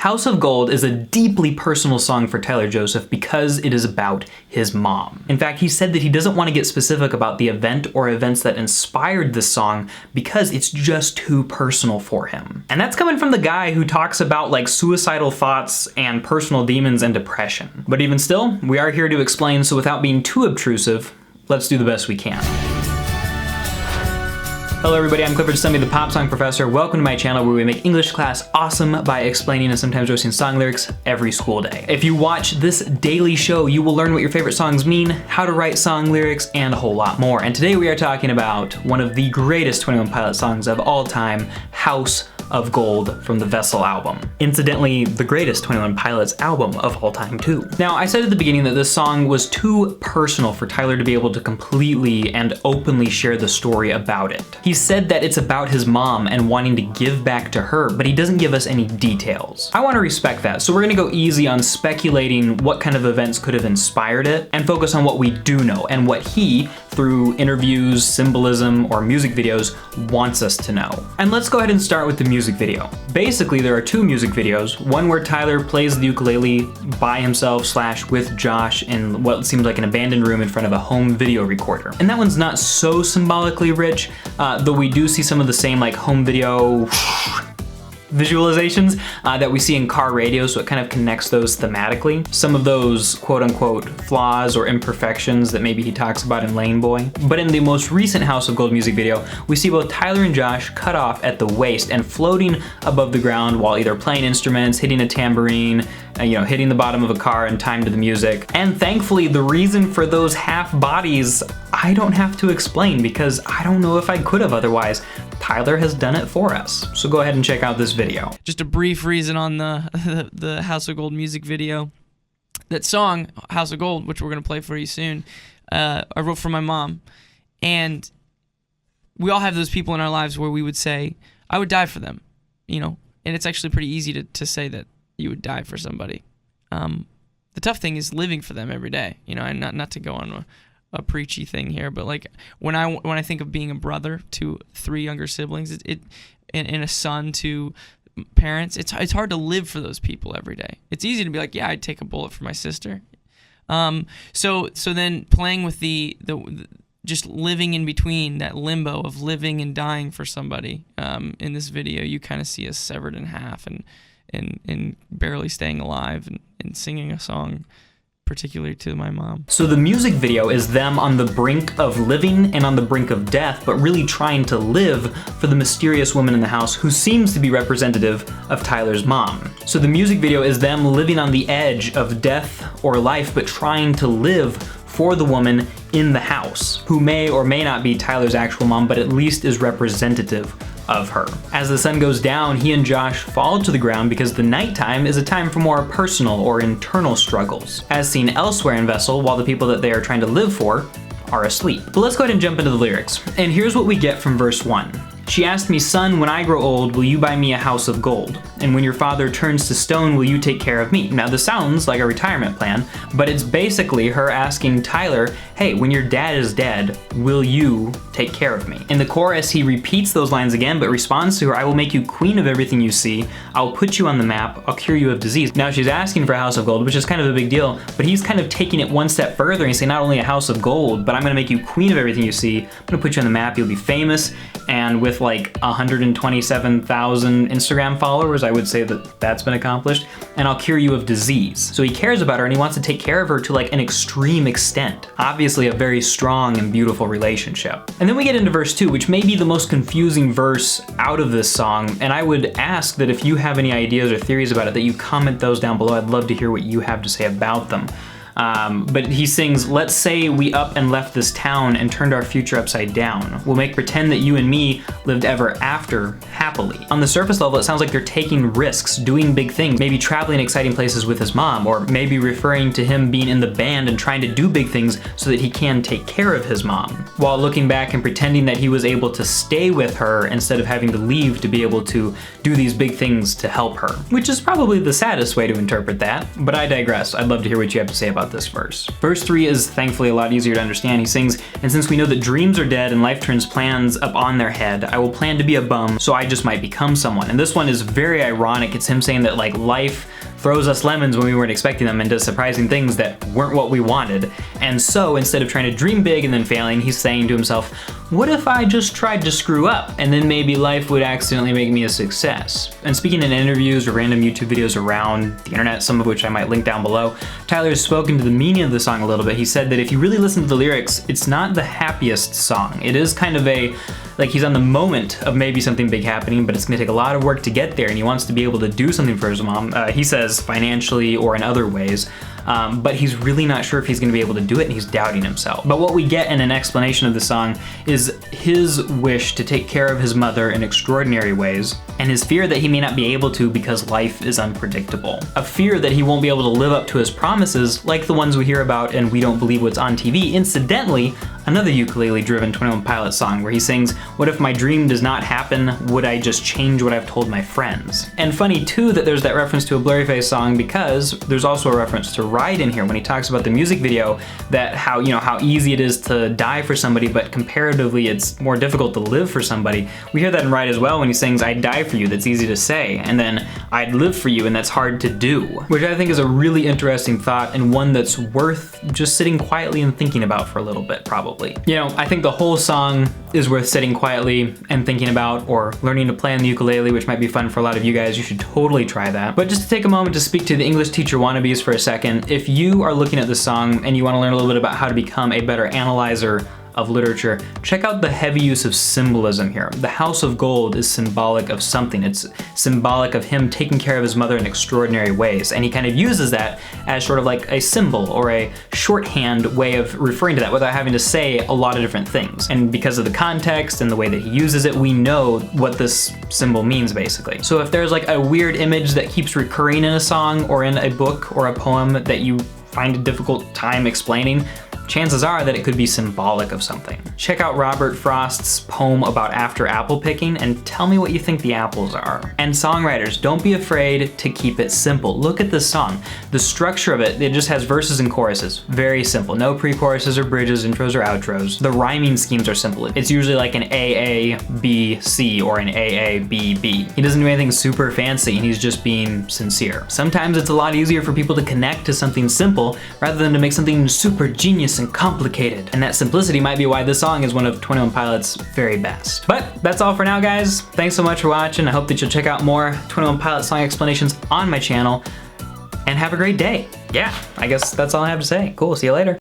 House of Gold is a deeply personal song for Tyler Joseph because it is about his mom. In fact, he said that he doesn't want to get specific about the event or events that inspired this song because it's just too personal for him. And that's coming from the guy who talks about like suicidal thoughts and personal demons and depression. But even still, we are here to explain, so without being too obtrusive, let's do the best we can. Hello everybody, I'm Clifford Stumby, the pop song professor. Welcome to my channel where we make English class awesome by explaining and sometimes roasting song lyrics every school day. If you watch this daily show, you will learn what your favorite songs mean, how to write song lyrics, and a whole lot more. And today we are talking about one of the greatest 21 Pilots songs of all time, House of Gold from the Vessel album. Incidentally, the greatest 21 Pilots album of all time too. Now, I said at the beginning that this song was too personal for Tyler to be able to completely and openly share the story about it. He said that it's about his mom and wanting to give back to her, but he doesn't give us any details. I want to respect that, so we're gonna go easy on speculating what kind of events could have inspired it and focus on what we do know and what he, through interviews, symbolism, or music videos, wants us to know. And let's go ahead and start with the music video. Basically, there are two music videos, one where Tyler plays the ukulele by himself / with Josh in what seems like an abandoned room in front of a home video recorder. And that one's not so symbolically rich, though we do see some of the same like home video visualizations that we see in car radio, so it kind of connects those thematically. Some of those quote-unquote flaws or imperfections that maybe he talks about in Lane Boy. But in the most recent House of Gold music video, we see both Tyler and Josh cut off at the waist and floating above the ground while either playing instruments, hitting a tambourine, hitting the bottom of a car in time to the music. And thankfully, the reason for those half bodies, I don't have to explain because I don't know if I could have otherwise. Tyler has done it for us. So go ahead and check out this video. Just a brief reason on the House of Gold music video. That song, House of Gold, which we're gonna play for you soon, I wrote for my mom. And we all have those people in our lives where we would say, I would die for them, and it's actually pretty easy to say that you would die for somebody. The tough thing is living for them every day, and not to go on a preachy thing here, but like when I think of being a brother to 3 younger siblings, and a son to parents, it's hard to live for those people every day. It's easy to be like, yeah, I'd take a bullet for my sister. So then playing with the just living in between that limbo of living and dying for somebody. In this video, you kind of see us severed in half and barely staying alive and singing a song particularly to my mom. So the music video is them on the brink of living and on the brink of death, but really trying to live for the mysterious woman in the house who seems to be representative of Tyler's mom. So the music video is them living on the edge of death or life, but trying to live for the woman in the house, who may or may not be Tyler's actual mom, but at least is representative of her. As the sun goes down, he and Josh fall to the ground because the nighttime is a time for more personal or internal struggles, as seen elsewhere in Vessel, while the people that they are trying to live for are asleep. But let's go ahead and jump into the lyrics. And here's what we get from verse 1. She asked me, son, when I grow old, will you buy me a house of gold? And when your father turns to stone, will you take care of me? Now this sounds like a retirement plan, but it's basically her asking Tyler, hey, when your dad is dead, will you take care of me? In the chorus, he repeats those lines again, but responds to her, I will make you queen of everything you see. I will put you on the map. I'll cure you of disease. Now she's asking for a house of gold, which is kind of a big deal, but he's kind of taking it one step further and he's saying not only a house of gold, but I'm gonna make you queen of everything you see. I'm gonna put you on the map. You'll be famous, and with like 127,000 Instagram followers, I would say that that's been accomplished, and I'll cure you of disease. So he cares about her and he wants to take care of her to like an extreme extent. Obviously a very strong and beautiful relationship. And then we get into verse 2, which may be the most confusing verse out of this song, and I would ask that if you have any ideas or theories about it, that you comment those down below. I'd love to hear what you have to say about them. But he sings, let's say we up and left this town and turned our future upside down. We'll make pretend that you and me lived ever after happily. On the surface level, it sounds like they're taking risks, doing big things, maybe traveling exciting places with his mom, or maybe referring to him being in the band and trying to do big things so that he can take care of his mom, while looking back and pretending that he was able to stay with her instead of having to leave to be able to do these big things to help her, which is probably the saddest way to interpret that, but I digress. I'd love to hear what you have to say about about this verse. Verse 3 is thankfully a lot easier to understand. He sings, "And since we know that dreams are dead and life turns plans up on their head, I will plan to be a bum so I just might become someone." And this one is very ironic. It's him saying that like life throws us lemons when we weren't expecting them and does surprising things that weren't what we wanted. And so instead of trying to dream big and then failing, he's saying to himself, what if I just tried to screw up and then maybe life would accidentally make me a success? And speaking in interviews or random YouTube videos around the internet, some of which I might link down below, Tyler has spoken to the meaning of the song a little bit. He said that if you really listen to the lyrics, it's not the happiest song. It is kind of like he's on the moment of maybe something big happening, but it's gonna take a lot of work to get there, and he wants to be able to do something for his mom. He says financially or in other ways, but he's really not sure if he's gonna be able to do it, and he's doubting himself. But what we get in an explanation of the song is his wish to take care of his mother in extraordinary ways, and his fear that he may not be able to because life is unpredictable. A fear that he won't be able to live up to his promises like the ones we hear about in We Don't Believe What's on TV. Incidentally, another ukulele-driven 21 Pilots song where he sings, "What if my dream does not happen? Would I just change what I've told my friends?" And funny too that there's that reference to a Blurryface song, because there's also a reference to Ride in here when he talks about the music video, that how easy it is to die for somebody, but comparatively it's more difficult to live for somebody. We hear that in Ride as well when he sings, "I'd die for you," that's easy to say, and then "I'd live for you," and that's hard to do, which I think is a really interesting thought and one that's worth just sitting quietly and thinking about for a little bit, probably. I think the whole song is worth sitting quietly and thinking about, or learning to play on the ukulele, which might be fun for a lot of you guys. You should totally try that. But just to take a moment to speak to the English teacher wannabes for a second, if you are looking at this song and you want to learn a little bit about how to become a better analyzer of literature, check out the heavy use of symbolism here. The House of Gold is symbolic of something. It's symbolic of him taking care of his mother in extraordinary ways, and he kind of uses that as sort of like a symbol or a shorthand way of referring to that without having to say a lot of different things. And because of the context and the way that he uses it, we know what this symbol means basically. So if there's like a weird image that keeps recurring in a song or in a book or a poem that you find a difficult time explaining, chances are that it could be symbolic of something. Check out Robert Frost's poem about after apple picking and tell me what you think the apples are. And songwriters, don't be afraid to keep it simple. Look at this song. The structure of it just has verses and choruses. Very simple. No pre-choruses or bridges, intros or outros. The rhyming schemes are simple. It's usually like an A, B, C, or an A, B, B. He doesn't do anything super fancy, and he's just being sincere. Sometimes it's a lot easier for people to connect to something simple rather than to make something super genius and complicated. And that simplicity might be why this song is one of 21 Pilots' very best. But that's all for now, guys. Thanks so much for watching. I hope that you'll check out more 21 Pilots song explanations on my channel, and have a great day. Yeah, I guess that's all I have to say. Cool, see you later.